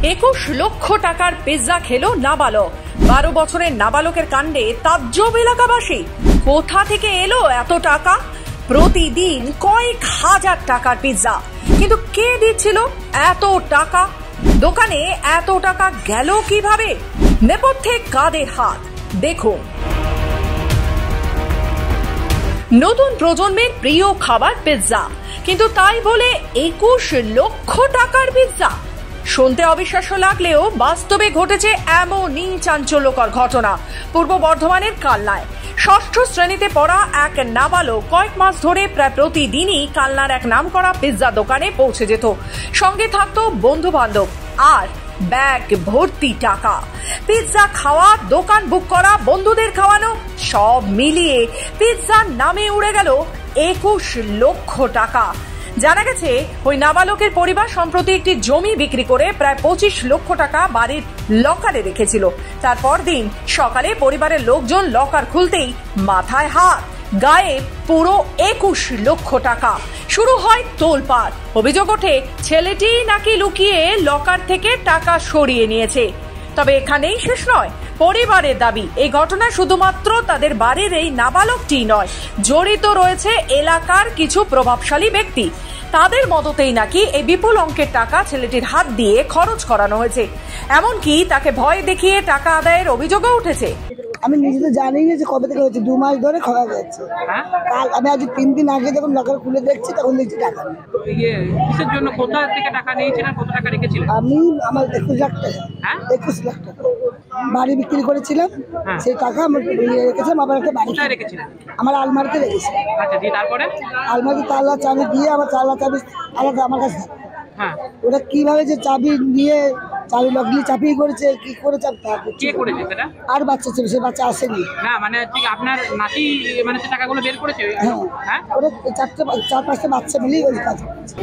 21 লক্ষ টাকার পিৎজা খেলো নাবালক। 12 বছরের নাবালকের কাণ্ডে তাজ্জব এলাকাবাসী। কোথা থেকে এলো এত টাকা? প্রতিদিন কয়েক হাজার টাকার পিৎজা, কিন্তু কে দিচ্ছিল এত টাকা? দোকানে এত টাকা গেল কিভাবে? নেপথ্যে কাদের হাত? দেখুন। নতুন প্রজন্মের প্রিয় খাবার পিৎজা, কিন্তু তাই বলে 21 লক্ষ টাকার পিৎজা? শুনতে অবিশ্বাস্য লাগলেও বাস্তবে ঘটেছে এমনই চাঞ্চল্যকর ঘটনা পূর্ব বর্ধমানের কালনায়। 6ষ্ঠ শ্রেণীতে পড়া এক নাবালক কয়েক মাস ধরে প্রায় প্রতিদিনই কালনার এক নামকরা পিৎজা দোকানে পৌঁছে যেত। সঙ্গে থাকতো বন্ধু বান্ধব আর ব্যাগ ভর্তি টাকা। পিৎজা খাওয়া, দোকান বুক করা, বন্ধুদের খাওয়ানো, সব মিলিয়ে পিৎজার নামে উড়ে গেল 21 লক্ষ টাকা। জানা গেছে ওই নাবালকের পরিবার সম্প্রতি একটি জমি বিক্রি করে প্রায় 25 লক্ষ টাকা বাড়ির লকারে রেখেছিল। তারপর দিন সকালে পরিবারের লোকজন লকার খুলতেই মাথায় হাত, গায়ে পুরো 21 লক্ষ টাকা। শুরু হয় তোলপাড়। অভিযোগ ওঠে ছেলেটি নাকি লুকিয়ে লকার থেকে টাকা সরিয়ে নিয়েছে। তবে এখানেই শেষ নয়। পরিবারের দাবি, এই ঘটনা শুধুমাত্র তাদের বাড়ির এই নাবালকটি নয়, জড়িত রয়েছে এলাকার কিছু প্রভাবশালী ব্যক্তি। তাদের মদতেই নাকি এই বিপুল অঙ্কের টাকা ছেলেটির হাত দিয়ে খরচ করানো হয়েছে। এমনকি তাকে ভয় দেখিয়ে টাকা আদায়ের অভিযোগও উঠেছে। আমি নিজে তো জানি না যে কবে থেকে হচ্ছে, 2 মাস ধরে খাওয়া যাচ্ছে। কাল আমি আজ 3 দিন আগে যখন লকার খুলে দেখছি তখন দেখছি টাকা নেই। কিসের জন্য, কোথা থেকে টাকা নিয়েছিলেন, কত টাকা রেখেছিলেন? আমি আমার 21 লাখ টাকা, 21 লাখ টাকা বাড়ি বিক্রি করেছিলাম। সেই টাকা আমার রেখেছিলাম। আবার একটা বাড়ি রেখেছিলেন? আমার আলমারিতে রেখেছি। আচ্ছা, দিয়ে তারপরে আলমারিতে তালা চাবি দিয়ে, আমার তালা চাবি আলাদা আমার কাছে। ওটা কিভাবে যে চাবি নিয়ে চাবি লগলি চাপিয়ে করেছে, কি করে কে করেছে সেটা? আর বাচ্চা ছিল, সে বাচ্চা আসেনি। না মানে ঠিক আপনার নাতি মানে টাকাগুলো বের করেছে? হ্যাঁ, ওরা 4-5টা বাচ্চা মিলিয়ে ওই কাজ করেছে।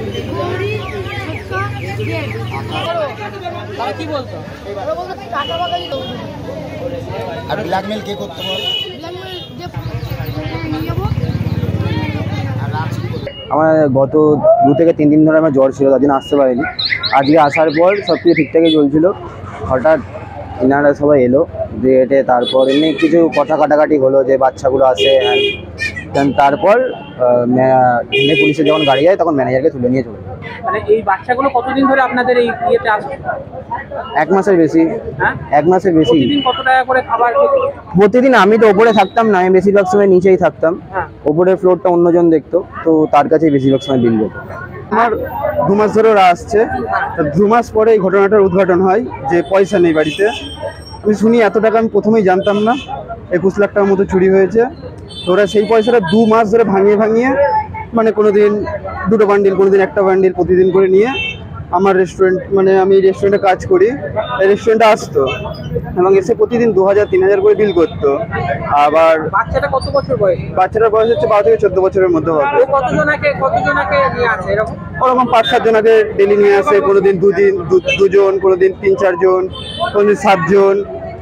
কি বলতো? আর ব্ল্যাকমেল কে করতে পারে? আমার গত 2 থেকে 3 দিন ধরে আমার জ্বর ছিল, তার জন্য আসতে পারিনি। আজকে আসার পর সব কিছু ঠিকঠাকই চলছিল। হঠাৎ এনারা সবাই এলো দিয়ে তারপর এমনি কিছু কথা কাটাকাটি হলো যে বাচ্চাগুলো আসে। তারপর পুলিশে যখন গাড়ি যায় তখন ম্যানেজারকে তুলে নিয়ে চলে। মানে এই বাচ্চাগুলো কতদিন ধরে আপনাদের এই ইয়েতে আসছে? 1 মাসের বেশি। 1 মাসের বেশি। প্রতিদিন কত টাকা করে খাবার? প্রতিদিন আমি তো ওপরে থাকতাম না, আমি বেশিরভাগ সময় নিচেই থাকতাম। ওপরের ফ্লোরটা অন্যজন দেখতো, তো তার কাছেই বেশিরভাগ সময় বিল যেত। আমার 2 মাস ধরে ওরা আসছে। 2 মাস পরে এই ঘটনাটার উদ্ঘাটন হয় যে পয়সা নেই বাড়িতে। আমি শুনি এত টাকা আমি প্রথমেই জানতাম না। 21 লাখ টাকার মতো চুরি হয়েছে। তো ওরা সেই পয়সাটা 2 মাস ধরে ভাঙিয়ে মানে কোনোদিন 2টো বান্ডিল, কোনোদিন 1টা বান্ডিল প্রতিদিন করে নিয়ে আমার রেস্টুরেন্ট, মানে আমি রেস্টুরেন্টে কাজ করি, এই রেস্টুরেন্টে আসতো এবং এসে প্রতিদিন 2000-3000 করে বিল করতো। আবার বাচ্চাটা কত বছর বয়স? বাচ্চাটার বয়স হচ্ছে 12 থেকে 14 বছরের মধ্যে হবে। কতজনকে নিয়ে আসে এরকম? ওরকম 5-7 জনকে ডেলি নিয়ে আসে। কোনোদিন 2জন, কোনোদিন 3-4 জন, কোনোদিন 7 জন।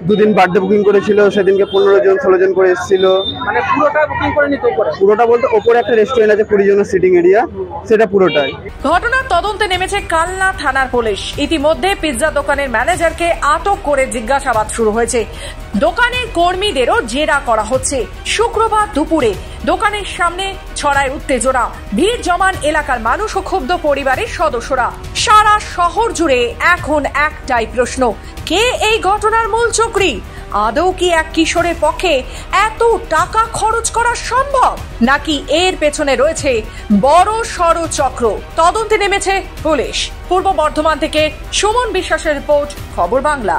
2 দিন বার্থডে বুকিং করেছিল, সেদিনকে 15 জন 16 জন করে এসেছিল। মানে পুরোটা বুকিং করে নিতে? পুরোটা বলতে ওপরে একটা রেস্টুরেন্ট আছে 20 জনের সিটিং এরিয়া, সেটা পুরোটাই। ঘটনার তদন্তে নেমেছে কালনা থানার পুলিশ। ইতিমধ্যে পিৎজা দোকানের ম্যানেজারকে আটক করে জিজ্ঞাসাবাদ শুরু হয়েছে। দোকানের কর্মীদেরও জেরা করা হচ্ছে। শুক্রবার দুপুরে দোকানের সামনে ছড়ায় উত্তেজনা। ভিড় জমান এলাকার মানুষ ও ক্ষুব্ধ পরিবারের সদস্যরা। সারা শহর জুড়ে এখন একটাই প্রশ্ন, কে এই ঘটনার মূল চক্রী? আদৌ কি এক কিশোরের পক্ষে এত টাকা খরচ করা সম্ভব, নাকি এর পেছনে রয়েছে বড় সড় চক্র? তদন্তে নেমেছে পুলিশ। পূর্ব বর্ধমান থেকে সুমন বিশ্বাসের রিপোর্ট, খবর বাংলা।